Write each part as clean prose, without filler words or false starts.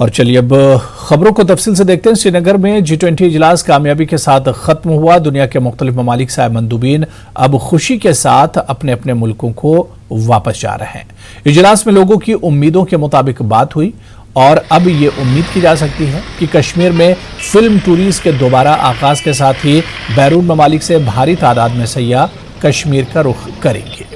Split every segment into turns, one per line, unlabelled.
और चलिए अब खबरों को तफसील से देखते हैं। श्रीनगर में G20 इजलास कामयाबी के साथ खत्म हुआ। दुनिया के मुख्तलिफ ममालिक से आए मंदूबीन अब खुशी के साथ अपने अपने मुल्कों को वापस जा रहे हैं। इजलास में लोगों की उम्मीदों के मुताबिक बात हुई और अब ये उम्मीद की जा सकती है कि कश्मीर में फिल्म टूरिज्म के दोबारा आगाज के साथ ही बैरून ममालिक से भारी तादाद में सयाह कश्मीर का रुख करेंगे।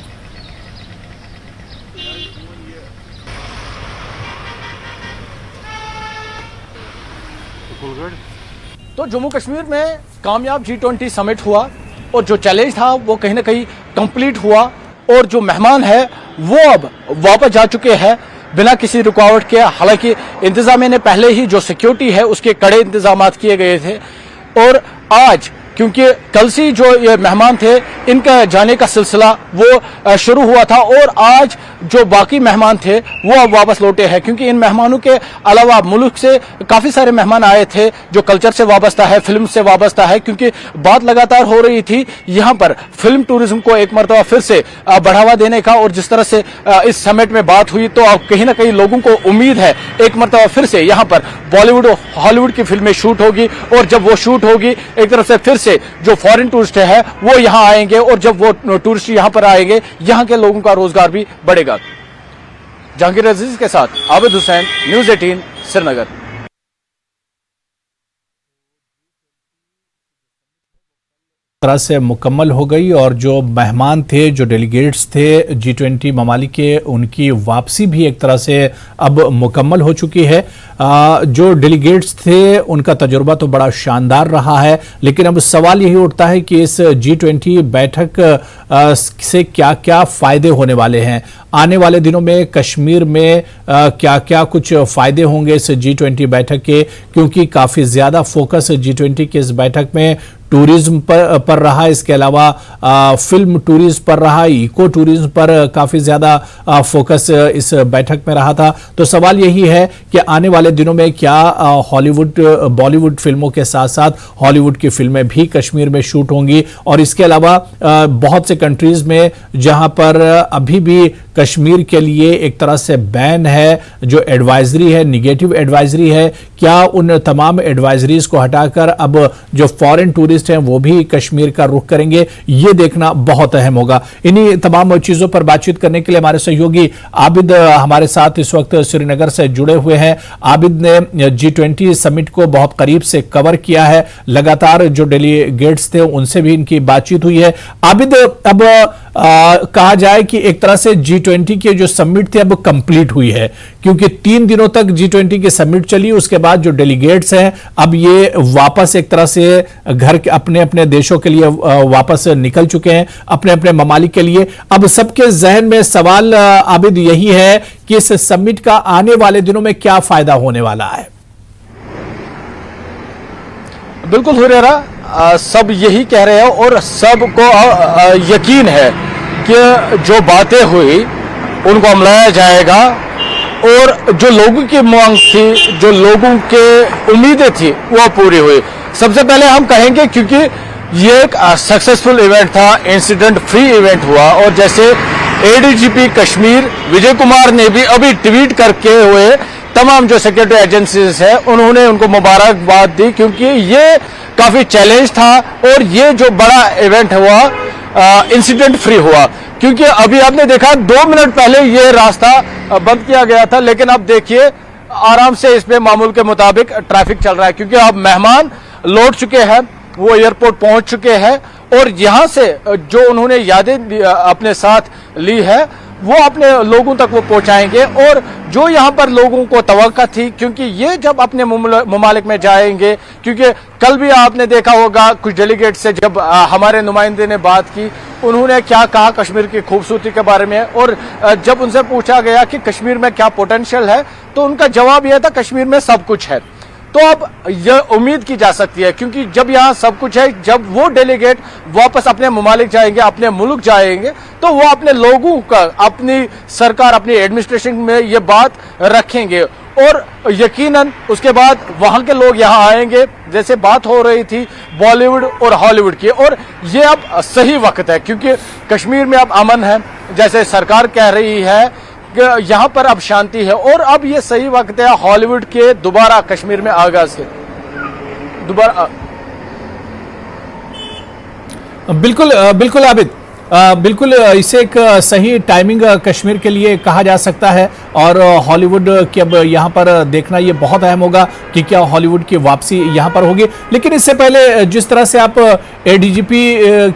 तो जम्मू कश्मीर में कामयाब G20 समिट हुआ और जो चैलेंज था वो कहीं ना कहीं कंप्लीट हुआ और जो मेहमान है वो अब वापस जा चुके हैं बिना किसी रुकावट के। हालांकि इंतजामिया ने पहले ही जो सिक्योरिटी है उसके कड़े इंतजाम किए गए थे और आज क्योंकि कल से जो ये मेहमान थे इनका जाने का सिलसिला वो शुरू हुआ था और आज जो बाकी मेहमान थे वो अब वापस लौटे हैं, क्योंकि इन मेहमानों के अलावा मुल्क से काफ़ी सारे मेहमान आए थे जो कल्चर से वाबस्ता है, फिल्म से वाबस्ता है, क्योंकि बात लगातार हो रही थी यहाँ पर फिल्म टूरिज्म को एक मरतबा फिर से बढ़ावा देने का। और जिस तरह से इस समिट में बात हुई तो अब कहीं ना कहीं लोगों को उम्मीद है एक मरतबा फिर से यहाँ पर बॉलीवुड और हॉलीवुड की फिल्में शूट होगी और जब वो शूट होगी एक तरफ से फिर से जो फॉरेन टूरिस्ट है वो यहां आएंगे और जब वो टूरिस्ट यहां पर आएंगे यहां के लोगों का रोजगार भी बढ़ेगा। जहांगीर अजीज के साथ आबिद हुसैन, न्यूज़ 18 श्रीनगर।
तरह से मुकम्मल हो गई और जो मेहमान थे, जो डेलीगेट्स थे G20 ममालिक के, उनकी वापसी भी एक तरह से अब मुकम्मल हो चुकी है। जो डेलीगेट्स थे उनका तजुर्बा तो बड़ा शानदार रहा है, लेकिन अब सवाल यही उठता है कि इस G20 बैठक से क्या क्या फायदे होने वाले हैं। आने वाले दिनों में कश्मीर में क्या क्या कुछ फायदे होंगे इस G20 बैठक के, क्योंकि काफ़ी ज़्यादा फोकस G20 की इस बैठक में टूरिज्म पर रहा। इसके अलावा फिल्म टूरिज्म पर रहा, इको टूरिज्म पर काफ़ी ज़्यादा फोकस इस बैठक में रहा था। तो सवाल यही है कि आने वाले दिनों में क्या हॉलीवुड बॉलीवुड फिल्मों के साथ साथ हॉलीवुड की फिल्में भी कश्मीर में शूट होंगी। और इसके अलावा बहुत से कंट्रीज़ में जहां पर अभी भी कश्मीर के लिए एक तरह से बैन है, जो एडवाइजरी है, निगेटिव एडवाइजरी है, क्या उन तमाम एडवाइजरीज को हटाकर अब जो फॉरेन टूरिस्ट हैं वो भी कश्मीर का रुख करेंगे, ये देखना बहुत अहम होगा। इन्हीं तमाम चीज़ों पर बातचीत करने के लिए हमारे सहयोगी आबिद हमारे साथ इस वक्त श्रीनगर से जुड़े हुए हैं। आबिद ने G20 समिट को बहुत करीब से कवर किया है, लगातार जो डेलीगेट्स थे उनसे भी इनकी बातचीत हुई है। आबिद, अब कहा जाए कि एक तरह से G20 की जो समिट थी अब कंप्लीट हुई है, क्योंकि 3 दिनों तक G20 की समिट चली। उसके बाद जो डेलीगेट्स हैं अब ये वापस एक तरह से घर के अपने अपने देशों के लिए वापस निकल चुके हैं, अपने अपने ममालिक के लिए। अब सबके जहन में सवाल आबिद यही है कि इस समिट का आने वाले दिनों में क्या फायदा होने वाला है।
बिल्कुल हुरैरा, सब यही कह रहे हैं और सबको यकीन है कि जो बातें हुई उनको अमलाया जाएगा और जो लोगों की मांग थी, जो लोगों के उम्मीदें थी वो पूरी हुई। सबसे पहले हम कहेंगे क्योंकि ये एक सक्सेसफुल इवेंट था, इंसिडेंट फ्री इवेंट हुआ और जैसे ADGP कश्मीर विजय कुमार ने भी अभी ट्वीट करके हुए तमाम जो सिक्योरिटी एजेंसीज है उन्होंने उनको मुबारकबाद दी, क्योंकि ये काफ़ी चैलेंज था और ये जो बड़ा इवेंट हुआ इंसिडेंट फ्री हुआ। क्योंकि अभी आपने देखा 2 मिनट पहले ये रास्ता बंद किया गया था, लेकिन अब देखिए आराम से इस पे मामूल के मुताबिक ट्रैफिक चल रहा है, क्योंकि अब मेहमान लौट चुके हैं, वो एयरपोर्ट पहुंच चुके हैं और यहाँ से जो उन्होंने यादें अपने साथ ली है वो अपने लोगों तक वो पहुंचाएंगे। और जो यहाँ पर लोगों को तवक्का थी, क्योंकि ये जब अपने ममालिक में जाएंगे, क्योंकि कल भी आपने देखा होगा कुछ डेलीगेट से जब हमारे नुमाइंदे ने बात की, उन्होंने क्या कहा कश्मीर की खूबसूरती के बारे में। और जब उनसे पूछा गया कि कश्मीर में क्या पोटेंशियल है तो उनका जवाब यह था कश्मीर में सब कुछ है। तो अब यह उम्मीद की जा सकती है, क्योंकि जब यहाँ सब कुछ है, जब वो डेलीगेट वापस अपने ममालिक जाएंगे, अपने मुल्क जाएंगे, तो वो अपने लोगों का, अपनी सरकार, अपनी एडमिनिस्ट्रेशन में ये बात रखेंगे और यकीनन उसके बाद वहाँ के लोग यहाँ आएंगे। जैसे बात हो रही थी बॉलीवुड और हॉलीवुड की, और ये अब सही वक्त है क्योंकि कश्मीर में अब अमन है। जैसे सरकार कह रही है कि यहाँ पर अब शांति है और अब ये सही वक्त है हॉलीवुड के दोबारा कश्मीर में आगाज के दोबारा।
बिल्कुल बिल्कुल आबिद, बिल्कुल इसे एक सही टाइमिंग कश्मीर के लिए कहा जा सकता है और हॉलीवुड की अब यहाँ पर देखना ये बहुत अहम होगा कि क्या हॉलीवुड की वापसी यहाँ पर होगी। लेकिन इससे पहले जिस तरह से आप एडीजीपी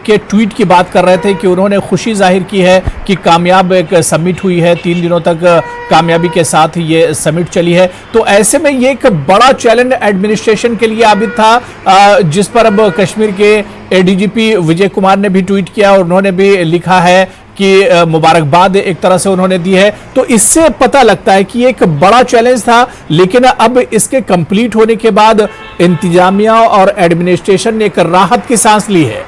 के ट्वीट की बात कर रहे थे कि उन्होंने खुशी जाहिर की है कि कामयाब एक समिट हुई है, 3 दिनों तक कामयाबी के साथ ये समिट चली है, तो ऐसे में ये एक बड़ा चैलेंज एडमिनिस्ट्रेशन के लिए आबिद था, जिस पर अब कश्मीर के एडीजीपी विजय कुमार ने भी ट्वीट किया और उन्होंने भी लिखा है कि मुबारकबाद एक तरह से उन्होंने दी है। तो इससे पता लगता है कि एक बड़ा चैलेंज था, लेकिन अब इसके कंप्लीट होने के बाद इंतजामिया और एडमिनिस्ट्रेशन ने एक राहत की सांस ली है।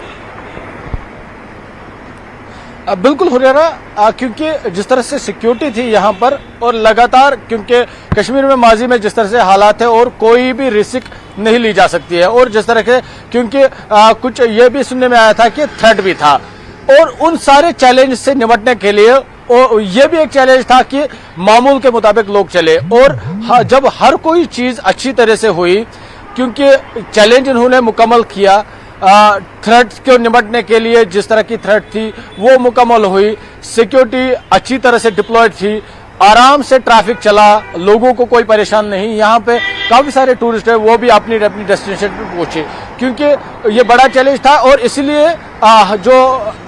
बिल्कुल हुरैरा, क्योंकि जिस तरह से सिक्योरिटी थी यहाँ पर और लगातार, क्योंकि कश्मीर में माजी में जिस तरह से हालात है और कोई भी रिस्क नहीं ली जा सकती है और जिस तरह के, क्योंकि कुछ ये भी सुनने में आया था कि थ्रेट भी था और उन सारे चैलेंज से निपटने के लिए और ये भी एक चैलेंज था कि मामूल के मुताबिक लोग चले और जब हर कोई चीज अच्छी तरह से हुई, क्योंकि चैलेंज इन्होंने मुकम्मल किया, थ्रेट को निपटने के लिए जिस तरह की थ्रेट थी वो मुकम्मल हुई, सिक्योरिटी अच्छी तरह से डिप्लॉयड थी, आराम से ट्रैफिक चला, लोगों को कोई परेशान नहीं। यहाँ पे काफी सारे टूरिस्ट है वो भी अपनी अपनी डेस्टिनेशन पे पहुंचे, क्योंकि ये बड़ा चैलेंज था और इसलिए जो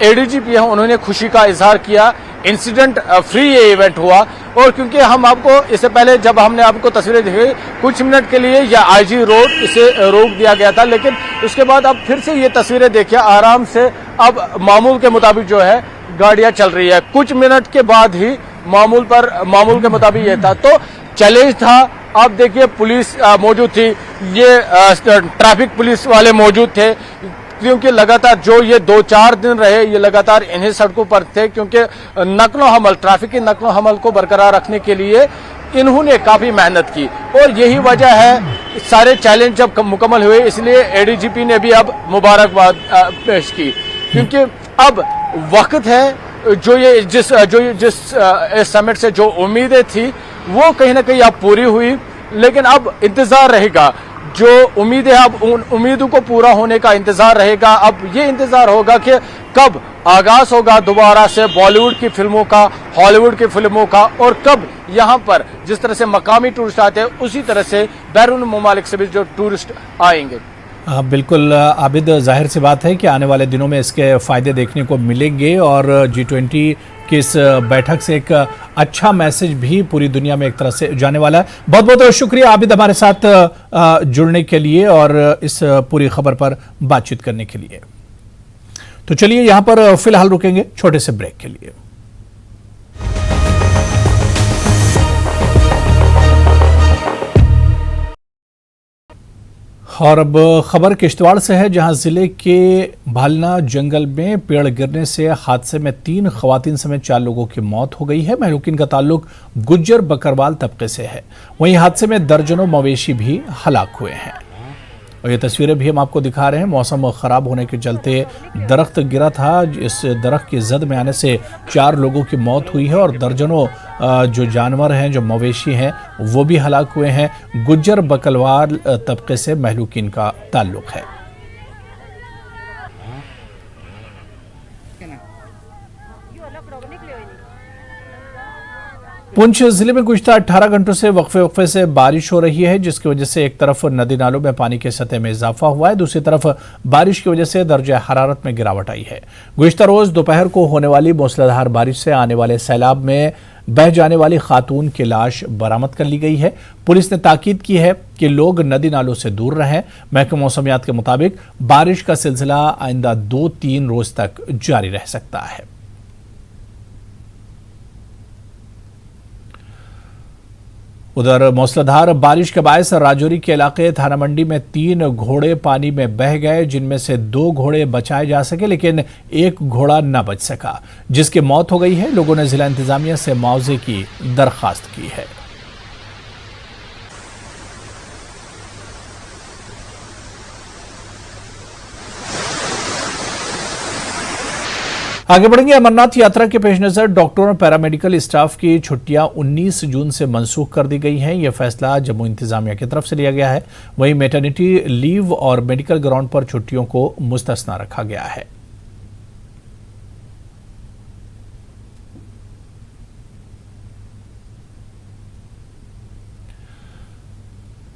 एडीजीपी है उन्होंने खुशी का इजहार किया। इंसिडेंट फ्री ये इवेंट हुआ और क्योंकि हम आपको इससे पहले जब हमने आपको तस्वीरें दिखाई कुछ मिनट के लिए या आईजी रोड इसे रोक दिया गया था, लेकिन उसके बाद अब फिर से ये तस्वीरें देखिए, आराम से अब मामूल के मुताबिक जो है गाड़ियां चल रही है। कुछ मिनट के बाद ही मामूल के मुताबिक ये था, तो चैलेंज था। आप देखिए पुलिस मौजूद थी, ये ट्रैफिक पुलिस वाले मौजूद थे, क्योंकि लगातार जो ये 2-4 दिन रहे ये लगातार इन्हीं सड़कों पर थे, क्योंकि नकलो हमल, ट्रैफिक की नकलो हमल को बरकरार रखने के लिए इन्होंने काफी मेहनत की और यही वजह है सारे चैलेंज जब मुकम्मल हुए, इसलिए एडीजीपी ने भी अब मुबारकबाद पेश की, क्योंकि अब वक्त है जिस समिट से जो उम्मीदें थी वो कहीं ना कहीं अब पूरी हुई, लेकिन अब इंतजार रहेगा, जो उम्मीदें अब उन उम्मीदों को पूरा होने का इंतजार रहेगा। अब ये इंतजार होगा कि कब आगाज होगा दोबारा से बॉलीवुड की फिल्मों का, हॉलीवुड की फिल्मों का, और कब यहाँ पर जिस तरह से मकामी टूरिस्ट आते हैं उसी तरह से बैरून ममालिक से भी जो टूरिस्ट आएंगे।
बिल्कुल आबिद, जाहिर सी बात है कि आने वाले दिनों में इसके फायदे देखने को मिलेंगे और G20 की इस बैठक से एक अच्छा मैसेज भी पूरी दुनिया में एक तरह से जाने वाला है। बहुत बहुत शुक्रिया आबिद हमारे साथ जुड़ने के लिए और इस पूरी खबर पर बातचीत करने के लिए। तो चलिए यहां पर फिलहाल रुकेंगे छोटे से ब्रेक के लिए। और अब खबर किश्तवाड़ से है, जहां जिले के भालना जंगल में पेड़ गिरने से हादसे में 3 खवातीन समेत 4 लोगों की मौत हो गई है। महलूकिन का ताल्लुक गुज्जर बकरवाल तबके से है। वहीं हादसे में दर्जनों मवेशी भी हलाक हुए हैं और ये तस्वीरें भी हम आपको दिखा रहे हैं। मौसम खराब होने के चलते दरख्त गिरा था, इस दरख्त की जद में आने से 4 लोगों की मौत हुई है और दर्जनों जो जानवर हैं, जो मवेशी हैं, वो भी हलाक हुए हैं। गुज्जर बकरवाल तबके से महलूकिन का ताल्लुक है। पुंछ जिले में गुज़िश्ता 18 घंटों से वक्फे से बारिश हो रही है, जिसकी वजह से एक तरफ नदी नालों में पानी की सतह में इजाफा हुआ है, दूसरी तरफ बारिश की वजह से दर्जा हरारत में गिरावट आई है। गुज़िश्ता रोज दोपहर को होने वाली मूसलाधार बारिश से आने वाले सैलाब में बह जाने वाली खातून की लाश बरामद कर ली गई है। पुलिस ने ताकीद की है कि लोग नदी नालों से दूर रहें। महकमा मौसमियात के मुताबिक बारिश का सिलसिला आइंदा 2-3 रोज तक जारी रह सकता है। उधर मूसलाधार बारिश के बायस राजौरी के इलाके थाना मंडी में 3 घोड़े पानी में बह गए, जिनमें से 2 घोड़े बचाए जा सके लेकिन 1 घोड़ा न बच सका, जिसकी मौत हो गई है। लोगों ने जिला इंतजामिया से मुआवजे की दरखास्त की है। आगे बढ़ेंगे। अमरनाथ यात्रा के पेश नजर डॉक्टरों और पैरामेडिकल स्टाफ की छुट्टियां 19 जून से मनसूख कर दी गई हैं। यह फैसला जम्मू इंतजामिया की तरफ से लिया गया है। वहीं मैटरनिटी लीव और मेडिकल ग्राउंड पर छुट्टियों को मुस्तस्ना रखा गया है।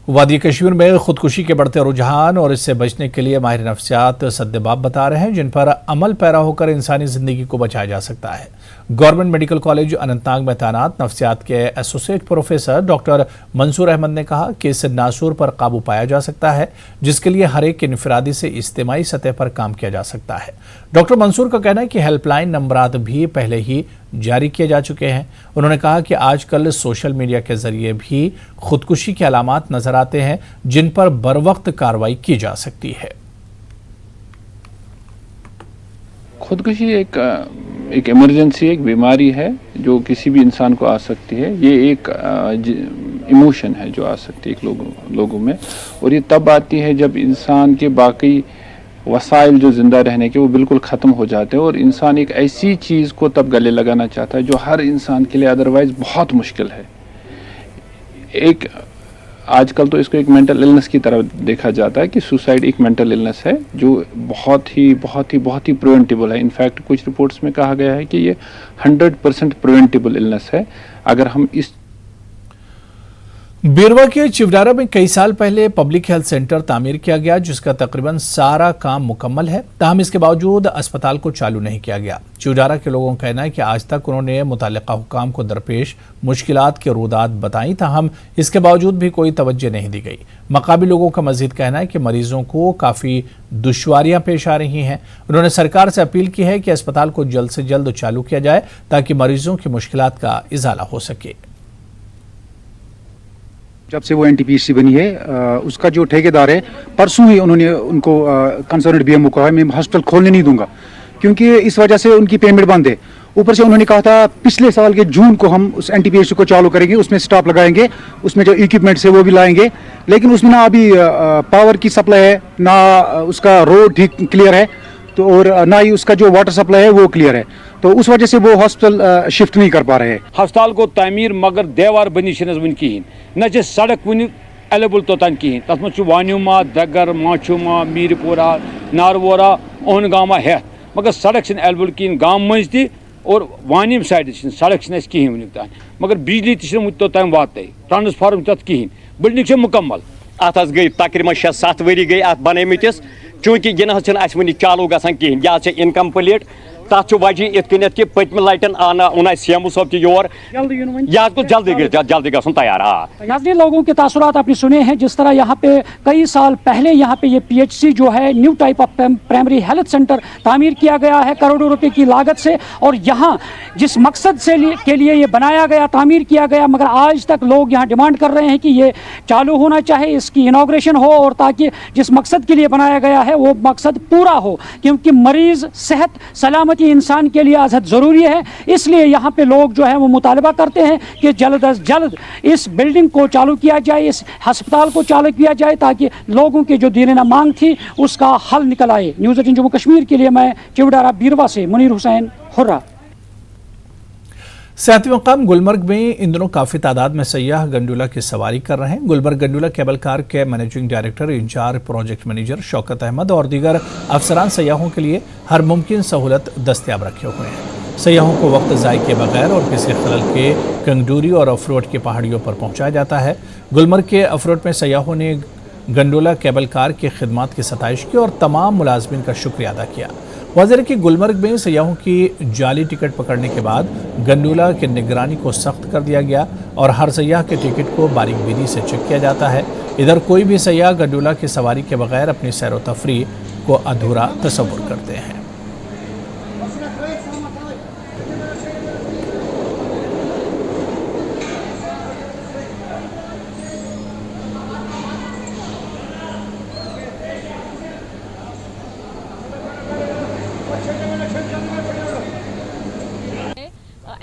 वादी कश्मीर में खुदकुशी के बढ़ते रुझान और इससे बचने के लिए माहिर नफ्सियात सद्देबाब बता रहे हैं जिन पर अमल पैरा होकर इंसानी जिंदगी को बचाया जा सकता है। गवर्नमेंट मेडिकल कॉलेज अनंतनाग में तैनात नफ्सियात के associate professor doctor Mansoor Ahmed ने कहा कि इस नासूर पर काबू पाया जा सकता है, जिसके लिए हर एक इनफरादी से इज्तिमाई सतह पर काम किया जा सकता है। डॉक्टर मंसूर का कहना है कि हेल्पलाइन नंबरात भी पहले ही जारी किए जा चुके हैं। उन्होंने कहा कि आजकल सोशल मीडिया के जरिए भी खुदकुशी के अलामात नजर आते हैं जिन पर बरवक्त कार्रवाई की जा सकती है।
खुदकुशी एक इमरजेंसी, एक बीमारी है जो किसी भी इंसान को आ सकती है। ये एक इमोशन है जो आ सकती है लोगों में, और ये तब आती है जब इंसान के बाकी वसाइल जो ज़िंदा रहने के वो बिल्कुल ख़त्म हो जाते हैं और इंसान एक ऐसी चीज़ को तब गले लगाना चाहता है जो हर इंसान के लिए अदरवाइज़ बहुत मुश्किल है। एक आजकल तो इसको एक मेंटल इलनेस की तरह देखा जाता है कि सुसाइड एक मेंटल इलनेस है जो बहुत ही प्रिवेंटेबल है। इनफैक्ट कुछ रिपोर्ट्स में कहा गया है कि ये 100% प्रिवेंटेबल इलनेस है अगर हम इस।
बीरवा के चिवडारा में कई साल पहले पब्लिक हेल्थ सेंटर तामीर किया गया, जिसका तकरीबन सारा काम मुकम्मल है। ताहम इसके बावजूद अस्पताल को चालू नहीं किया गया। चिवडारा के लोगों का कहना है कि आज तक उन्होंने मुतालिका हुकाम को दरपेश मुश्किलात के रुदात बताई, ताहम इसके बावजूद भी कोई तवज्जो नहीं दी गई। मकामी लोगों का मजीद कहना है कि मरीजों को काफ़ी दुश्वारियां पेश आ रही हैं। उन्होंने सरकार से अपील की है कि अस्पताल को जल्द से जल्द चालू किया जाए ताकि मरीजों की मुश्किलात का इजाला हो सके।
जब से वो एनटीपीसी बनी है उसका जो ठेकेदार है, परसों ही उन्होंने उनको कंसर्न्ड बीएमओ को कहा मैं हॉस्पिटल खोलने नहीं दूंगा क्योंकि इस वजह से उनकी पेमेंट बंद है। ऊपर से उन्होंने कहा था पिछले साल के जून को हम उस एनटीपीसी को चालू करेंगे, उसमें स्टाफ लगाएंगे, उसमें जो इक्विपमेंट्स है वो भी लाएंगे, लेकिन उसमें ना अभी पावर की सप्लाई है, ना उसका रोड ठीक क्लियर है, तो और ना ही उसका जो वाटर सप्लाई है वो क्लियर है, तो उस वजह से वो हॉस्पिटल शिफ्ट नहीं कर पा रहे हैं।
अस्पताल को तामीर मगर देवार बनी वन कहें न सड़क वन अवेलेबल तोतान कहें, तथ मज वानुमा दगर माछुमा मीरपुरा नारवोरा ओहनगामा हेत, मगर सड़क अवेलेबल कहें गाम मज ति और वानिम साइड सड़क कहें वन तान, मगर बिजली तोतान वात ट्रांसफार्म तथ कहें, बिल्डिंग मुकम्मल
अत गई तकरीबन 6-7 वरी गई अत बनमिस, चूंकि यह वन चालू गसान कहें, यह इनकम्प्लीट। तथ वजह इत कन कि पत्म लटन आना सीएमओ साहब योर यह को जल्दी गसन तैयार।
नाज़रीन, लोगों के तासुरात आपने सुने हैं। जिस तरह यहाँ पे कई साल पहले यहाँ पे ये पीएचसी जो है new type of primary health centre तामीर किया गया है करोड़ों रुपए की लागत से, और यहाँ जिस मकसद से के लिए ये बनाया गया, तामीर किया गया, मगर आज तक लोग यहाँ डिमांड कर रहे हैं कि ये चालू होना चाहिए, इसकी इनॉग्रेशन हो, और ताकि जिस मकसद के लिए बनाया गया है वो मकसद पूरा हो, क्योंकि मरीज सेहत सलामत इंसान के लिए अजहद ज़रूरी है। इसलिए यहाँ पे लोग जो है वो मुतालबा करते हैं कि जल्द अज जल्द इस बिल्डिंग को चालू किया जाए, इस अस्पताल को चालू किया जाए, ताकि लोगों की जो दीना मांग थी उसका हल निकल आए। न्यूज़ 18 जम्मू कश्मीर के लिए मैं चिवडारा बीरवा से मुनीर हुसैन हुर्रा।
सातवें मकाम गुलमर्ग में इन दिनों काफी तादाद में सयाह गंडोला की सवारी कर रहे हैं। गुलमर्ग गंडोला केबल कार के managing director, in charge project manager Shaukat Ahmed और दीगर अफसरान सयाहों के लिए हर मुमकिन सहूलत दस्तयाब रखे हुए हैं। सयाहों को वक्त ज़ाय के बगैर और किसी खलल के कंगडूरी और अफरोट की पहाड़ियों पर पहुंचाया जाता है। गुलमर्ग के अफरोट में सयाहों ने गंडोला केबल कार की खिदमत की सताइश की और तमाम मुलाजमिन का शुक्रिया अदा किया। वाज़ेह कि गुलमर्ग में सयाहों की जाली टिकट पकड़ने के बाद गंडोला की निगरानी को सख्त कर दिया गया और हर सयाह के टिकट को बारीकबीनी से चेक किया जाता है। इधर कोई भी सयाह गंडोला की सवारी के बगैर अपनी सैर व तफरीह को अधूरा तस्वुर करते हैं।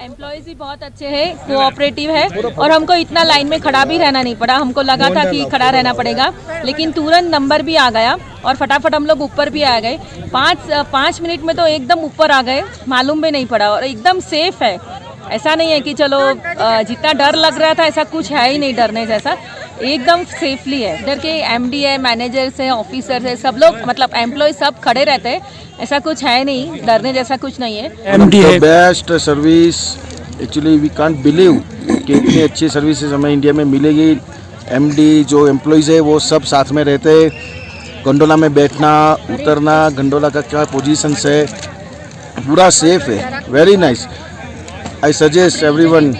एम्प्लॉयज़ एम्प्लॉयज भी बहुत अच्छे हैं, कोऑपरेटिव है और हमको इतना लाइन में खड़ा भी रहना नहीं पड़ा। हमको लगा था कि खड़ा रहना पड़ेगा, लेकिन तुरंत नंबर भी आ गया और फटाफट हम लोग ऊपर भी आ गए। 5 मिनट में तो एकदम ऊपर आ गए, मालूम भी नहीं पड़ा और एकदम सेफ है। ऐसा नहीं है कि चलो जितना डर लग रहा था ऐसा कुछ है ही नहीं डरने जैसा, एकदम सेफली है। इधर के एमडी है, मैनेजर्स है, ऑफिसर्स है, सब लोग मतलब एम्प्लॉय सब खड़े रहते हैं, ऐसा कुछ है नहीं, डरने जैसा कुछ नहीं है।
एमडी है best service. Actually we can't believe कि इतनी अच्छी सर्विसेज हमें इंडिया में मिलेगी। एमडी जो एम्प्लॉयज़ है वो सब साथ में रहते हैं। गंडोला में बैठना उतरना, गंडोला का क्या पोजीशन है, पूरा सेफ है, very nice. I suggest everyone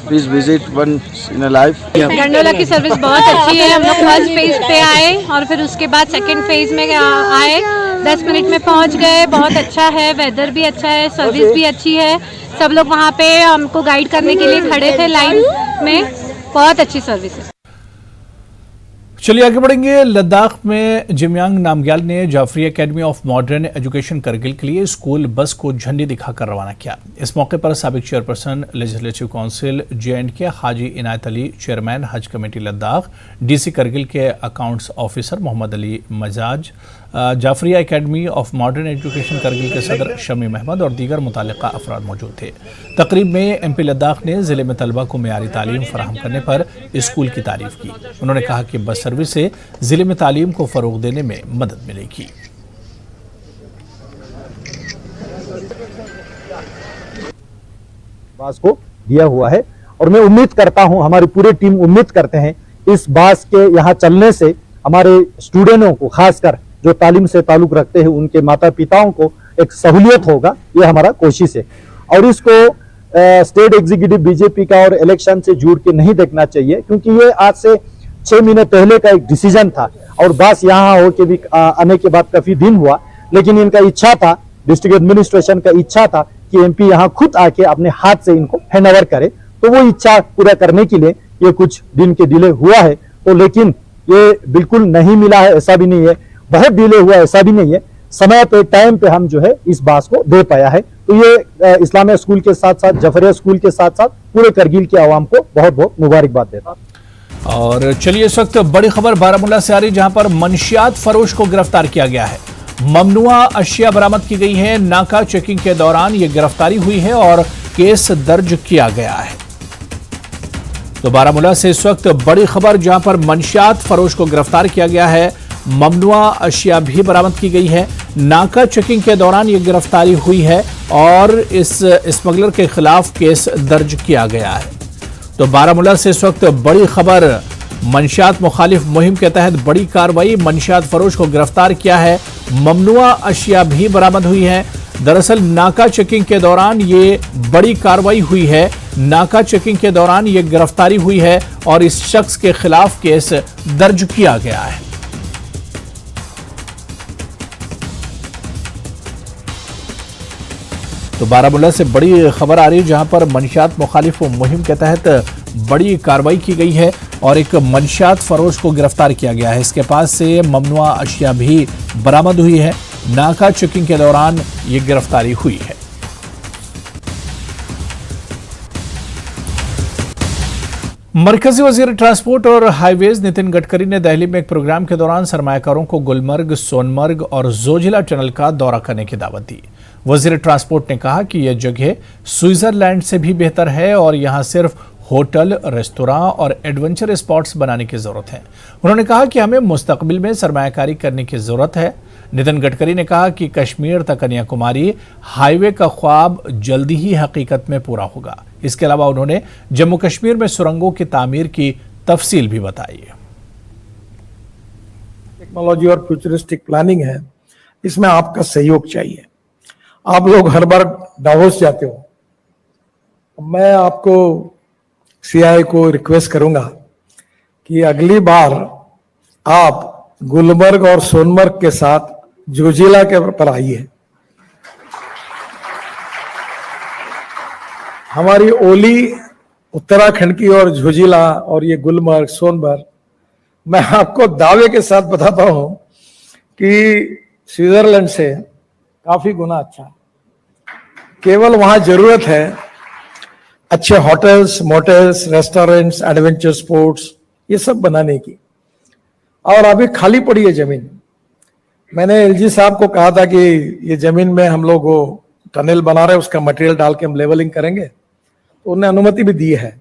please visit once in a life.
Gondola की सर्विस बहुत अच्छी है। हम लोग फर्स्ट फेज पे आए और फिर उसके बाद सेकंड फेज में आए, 10 मिनट में पहुंच गए। बहुत अच्छा है, वेदर भी अच्छा है, सर्विस भी अच्छी है। सब लोग वहाँ पे हमको गाइड करने के लिए खड़े थे लाइन में, बहुत अच्छी सर्विस है।
चलिए आगे बढ़ेंगे। लद्दाख में जिमयांग नामग्याल ने Jafri academy of modern education Kargil के लिए स्कूल बस को झंडी दिखाकर रवाना किया। इस मौके पर साबिक chairperson legislative council JNK Haji Inayat Ali, chairman Haj committee Ladakh, DC Kargil के accounts officer Mohammad Ali Majaz, Jafaria academy of modern education Kargil के सदर शमी महमद और दीगर मुतालिका अफराद मौजूद थे। तकरीब में MP लद्दाख ने ज़िले में तलबा को मेयारी तालीम फराहम करने पर स्कूल की तारीफ की। उन्होंने कहा कि बस सर्विस से ज़िले में तालीम को फ़रोग़ देने में मदद मिलेगी।
बास को दिया हुआ है और मैं उम्मीद करता हूं, हमारी पूरी टीम उम्मीद करते हैं इस बास के यहाँ चलने से हमारे स्टूडेंटों को, खासकर जो तालीम से ताल्लुक रखते हैं, उनके माता पिताओं को एक सहूलियत होगा। ये हमारा कोशिश है और इसको स्टेट एग्जीक्यूटिव बीजेपी का और इलेक्शन से जुड़ के नहीं देखना चाहिए, क्योंकि ये आज से 6 महीने पहले का एक डिसीजन था और बस यहाँ होके भी आने के बाद काफी दिन हुआ, लेकिन इनका इच्छा था, डिस्ट्रिक्ट एडमिनिस्ट्रेशन का इच्छा था कि MP यहाँ खुद आके अपने हाथ से इनको हैंड ओवर करे। तो वो इच्छा पूरा करने के लिए ये कुछ दिन के डिले हुआ है, तो लेकिन ये बिल्कुल नहीं मिला है ऐसा भी नहीं है, बहुत डिले हुआ ऐसा भी नहीं है। समय पे, टाइम पे हम जो है इस बात को दे पाया है। तो ये इस्लामिया स्कूल के साथ साथ, जाफरिया स्कूल के साथ साथ पूरे करगिल के आवाम को बहुत बहुत मुबारकबाद देता हूं।
और चलिए इस वक्त बड़ी खबर बारामूला से आ रही, जहां पर मंशियात फरोश को गिरफ्तार किया गया है। ममनुआ अशिया बरामद की गई है। नाका चेकिंग के दौरान ये गिरफ्तारी हुई है और केस दर्ज किया गया है। तो बारामूला से इस वक्त बड़ी खबर, जहां पर मंशियात फरोश को गिरफ्तार किया गया है, ममनुआ अशिया भी बरामद की गई है। नाका चेकिंग के दौरान ये गिरफ्तारी हुई है और इस स्मगलर के खिलाफ केस दर्ज किया गया है। तो बारामूला से इस वक्त बड़ी खबर, मंशियात मुखालिफ मुहिम के तहत बड़ी कार्रवाई, मंशियात फरोश को गिरफ्तार किया है। ममनुआ अशिया भी बरामद हुई है। दरअसल नाका चेकिंग के दौरान ये बड़ी कार्रवाई हुई है, नाका चेकिंग के दौरान ये गिरफ्तारी हुई है और इस शख्स के खिलाफ केस दर्ज किया गया है। तो बारामूला से बड़ी खबर आ रही है, जहां पर मंशियात मुखालिफ मुहिम के तहत बड़ी कार्रवाई की गई है और एक मंशियात फरोश को गिरफ्तार किया गया है। इसके पास से ममनुआ अशिया भी बरामद हुई है। नाका चेकिंग के दौरान ये गिरफ्तारी हुई है। मरकजी वजीर ट्रांसपोर्ट और हाईवेज नितिन गडकरी ने दिल्ली में एक प्रोग्राम के दौरान सरमायाकारों को गुलमर्ग, सोनमर्ग और जोजिला टनल का दौरा करने की दावत दी। वजीर ट्रांसपोर्ट ने कहा कि यह जगह स्विट्जरलैंड से भी बेहतर है और यहां सिर्फ होटल, रेस्तोरां और एडवेंचर स्पॉट्स बनाने की जरूरत है। उन्होंने कहा कि हमें मुस्तकबिल में सरमायाकारी करने की जरूरत है। नितिन गडकरी ने कहा कि कश्मीर तक कन्याकुमारी हाईवे का ख्वाब जल्दी ही हकीकत में पूरा होगा। इसके अलावा उन्होंने जम्मू कश्मीर में सुरंगों की तामीर की तफसील भी बताई।
टेक्नोलॉजी और फ्यूचरिस्टिक प्लानिंग है, इसमें आपका सहयोग चाहिए। आप लोग हर बार डावोस जाते हो, मैं आपको CI को रिक्वेस्ट करूंगा कि अगली बार आप गुलमर्ग और सोनमर्ग के साथ जोजिला के पर आइए। हमारी ओली उत्तराखंड की और जोजिला और ये गुलमर्ग, सोनमर्ग, मैं आपको दावे के साथ बताता हूं कि स्विट्जरलैंड से काफी गुना अच्छा है। केवल वहां जरूरत है अच्छे hotels, motels, restaurants, adventure sports, ये सब बनाने की। और अभी खाली पड़ी है जमीन। मैंने एलजी साहब को कहा था कि ये जमीन में हम लोग वो टनल बना रहे हैं, उसका मटेरियल डाल के हम लेवलिंग करेंगे, तो उन्होंने अनुमति भी दी है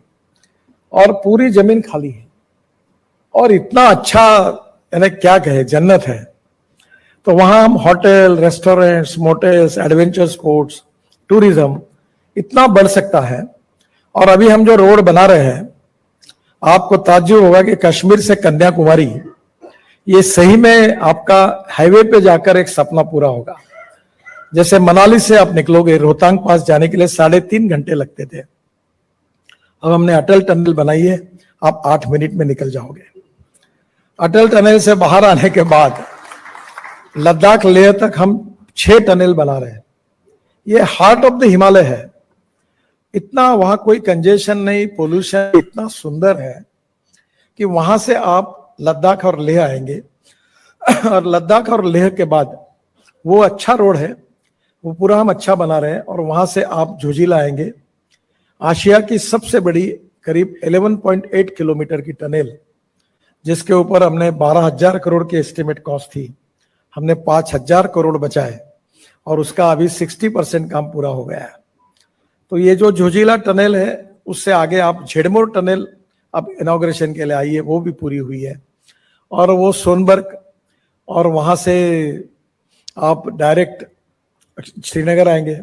और पूरी जमीन खाली है और इतना अच्छा, यानी क्या कहे, जन्नत है। तो वहां हम hotel, restaurants, motels, adventure sports, tourism इतना बढ़ सकता है। और अभी हम जो रोड बना रहे हैं, आपको ताज्जुब होगा कि कश्मीर से कन्याकुमारी, ये सही में आपका हाईवे पे जाकर एक सपना पूरा होगा। जैसे मनाली से आप निकलोगे, रोहतांग पास जाने के लिए 3.5 घंटे लगते थे, अब हमने अटल टनल बनाई है, आप 8 मिनट में निकल जाओगे। अटल टनल से बाहर आने के बाद लद्दाख लेह तक हम 6 टनल बना रहे हैं। ये हार्ट ऑफ द हिमालय है, इतना वहां कोई कंजेशन नहीं, पोल्यूशन इतना सुंदर है कि वहां से आप लद्दाख और लेह आएंगे और लद्दाख और लेह के बाद वो अच्छा रोड है, वो पूरा हम अच्छा बना रहे हैं। और वहां से आप जोजिला आएंगे, आशिया की सबसे बड़ी करीब 11.8 किलोमीटर की टनल, जिसके ऊपर हमने 12,000 करोड़ की एस्टिमेट कॉस्ट थी, हमने 5,000 करोड़ बचाए और उसका अभी 60% काम पूरा हो गया है। तो ये जो जोजिला टनल है, उससे आगे आप झेडमोर टनल अब इनॉग्रेशन के लिए आई है, वो भी पूरी हुई है। और वो सोनबर्ग, और वहां से आप डायरेक्ट श्रीनगर आएंगे।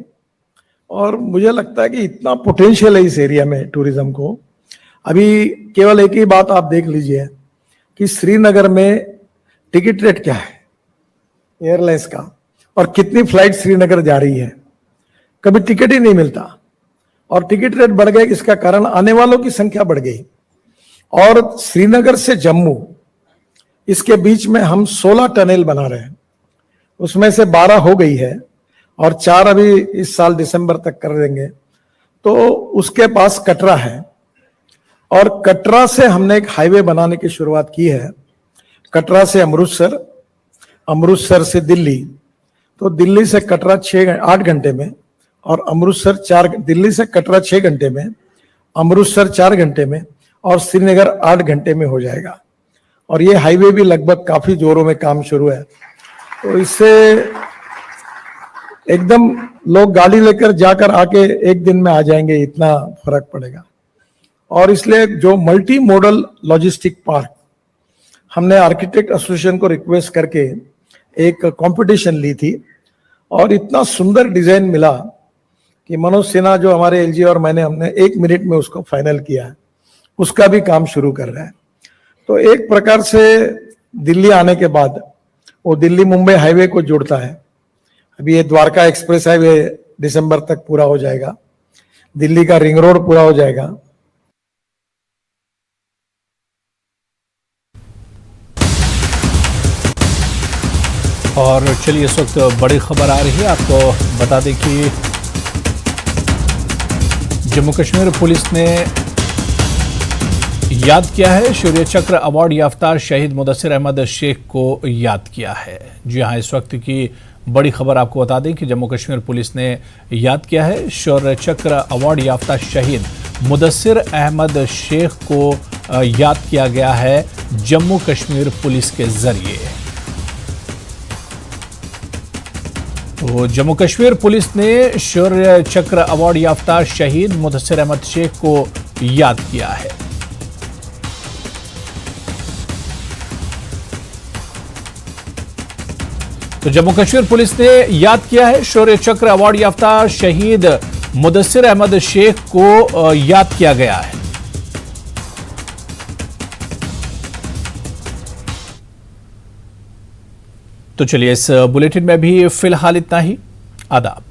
और मुझे लगता है कि इतना पोटेंशियल है इस एरिया में टूरिज्म को। अभी केवल एक ही बात आप देख लीजिए कि श्रीनगर में टिकट रेट क्या है एयरलाइंस का, और कितनी फ्लाइट श्रीनगर जा रही है, कभी टिकट ही नहीं मिलता। और टिकट रेट बढ़ गए, इसका कारण आने वालों की संख्या बढ़ गई। और श्रीनगर से जम्मू, इसके बीच में हम 16 टनल बना रहे हैं, उसमें से 12 हो गई है और 4 अभी इस साल दिसंबर तक कर देंगे। तो उसके पास कटरा है, और कटरा से हमने एक हाईवे बनाने की शुरुआत की है। कटरा से अमृतसर, अमृतसर से दिल्ली, तो दिल्ली से कटरा 8 घंटे में, और अमृतसर 4, दिल्ली से कटरा 6 घंटे में, अमृतसर 4 घंटे में, और श्रीनगर 8 घंटे में हो जाएगा। और ये हाईवे भी लगभग काफी जोरों में काम शुरू है। तो इससे एकदम लोग गाड़ी लेकर जाकर आके एक दिन में आ जाएंगे, इतना फर्क पड़ेगा। और इसलिए जो मल्टी मॉडल लॉजिस्टिक पार्क, हमने आर्किटेक्ट एसोसिएशन को रिक्वेस्ट करके एक कंपटीशन ली थी, और इतना सुंदर डिजाइन मिला कि मनोज सिन्हा जो हमारे एलजी और हमने 1 मिनट में उसको फाइनल किया है, उसका भी काम शुरू कर रहा है। तो एक प्रकार से दिल्ली आने के बाद वो दिल्ली मुंबई हाईवे को जोड़ता है। अभी ये द्वारका एक्सप्रेस हाईवे दिसंबर तक पूरा हो जाएगा, दिल्ली का रिंग रोड पूरा हो जाएगा।
और चलिए इस वक्त बड़ी खबर आ रही है, आपको बता दें कि जम्मू कश्मीर पुलिस ने याद किया है, शौर्य चक्र अवार्ड याफ्ता शहीद मुदस्सिर अहमद शेख को याद किया है। जी हाँ, इस वक्त की बड़ी खबर आपको बता दें कि जम्मू कश्मीर पुलिस ने याद किया है, शौर्य चक्र अवार्ड याफ्ता शहीद मुदस्सिर अहमद शेख को याद किया गया है जम्मू कश्मीर पुलिस के जरिए। तो जम्मू कश्मीर पुलिस ने शौर्य चक्र अवार्ड याफ्ता शहीद मुदस्सिर अहमद शेख को याद किया है। तो जम्मू कश्मीर पुलिस ने याद किया है, शौर्य चक्र अवार्ड याफ्ता शहीद मुदस्सिर अहमद शेख को याद किया गया है। तो चलिए इस बुलेटिन में भी फिलहाल इतना ही। आदाब।